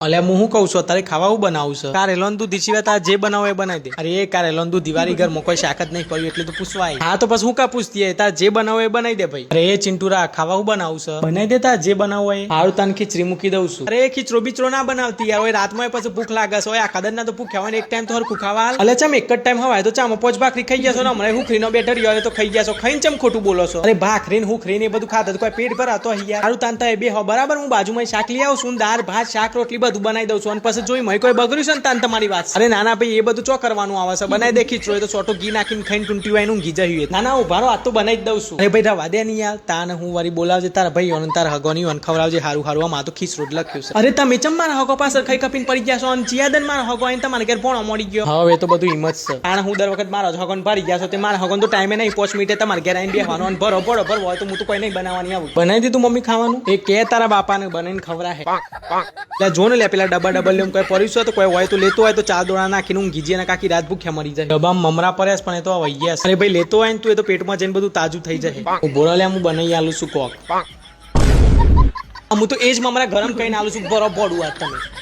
અલ્યા હું શું કહું છું તારે ખાવા હું બનાવું છે કારેલોન તું દીચી તારે જે બનાવો એ બનાવી દે અરે એ કારેલોન તું દિવાળી ઘરમાં કોઈ શાક જ નહીં પડ્યું એટલે તું પૂછવા આવી હા તો પછી હું કા પૂછતી તારે જે બનાવો એ બનાવી દે ભાઈ અરે એ ચિંટુરા ખાવા હું બનાવું છે બનાવી દે તારે જે બનાવો એ હારું તાને ખીચડી મૂકી દઉં છું અરે ખીચડો બીચરો ના બનાવતી યાર હોય રાતમાં પછી ભૂખ લાગે છે હોય આખા ના તો ભૂખ્યા હોય ને એક ટાઈમ તો હરખું ખાવા અલે ચમ એક જ ટાઈમ હવાય તો ચામાં પોચ ભાખરી ખાઈ ગયા છો ને હમણાં હુખરીનો બેટર હોય તો ખાઈ ગયા છો ખાઈને ચમ ખોટું બોલો છો અરે ભાખરી હુખરી ને બધું ખાતા કોઈ પેટ ભરાતો યાર હારું તાન બે હો બરાબર હું બાજુમાં શાક લઈ આવું છું દાળ ભાત શાક રોટલી બધું બનાવી દઉં છું પછી જોઈ મય કોઈ બગડ્યું છે ને તાન તમારી વાત અરે નાના ભાઈ એ બધું ચો કરવાનું આવે છે બનાવી દે ખીચડો તો છોટો ઘી નાખીને ખાઈને ટૂંટી વાય નું ઘી જઈએ નાના ઉભારો આ તો બનાવી જ દઉં છું અરે ભાઈ રવા દે નહીં યાર તાને હું વારી બોલાવજે તારા ભાઈ અને તારા હગોની વન ખવડાવજે હારું હારું આમાં તો ખીચડો જ લખ્યું છે અરે તમે ચમ મારા હગો પાછળ ખાઈ કપીને પડી ગયા છો અને ચિયાદન મારા હગો આઈને તમારે ઘેર પોણો મળી ગયો હવે તો બધું હિંમત છે કારણ હું દર વખત મારા હગોને પાડી ગયા છો તે મારા હગોન તો ટાઈમે નહીં 5 મિનિટે તમારે ઘેર આવીને બેહવાનો અને ભરો ભરો ભરો હોય તો હું તો કોઈ નહીં બનાવવાની આવું બનાવી દીધું મમ્મી ખાવાનું એ કે તારા બાપાને બનાવીને ખવડાવે એટલે જો ને લે પેલા ડબ્બા ડબલ લેમ કોઈ પડ્યું છે તો કોઈ હોય તો લેતો હોય તો ચાર દોડા નાખીને હું ઘીજી અને કાકી રાત ભૂખ્યા મરી જાય ડબ્બામાં મમરા પડ્યા પણ એ તો વૈયા અરે ભાઈ લેતો હોય ને તું એ તો પેટમાં જઈને બધું તાજું થઈ જાય હું બોરા લે હું બનાવી આલું છું કોક હું તો એ જ મમરા ગરમ કરીને આલું છું બરોબર આ તમે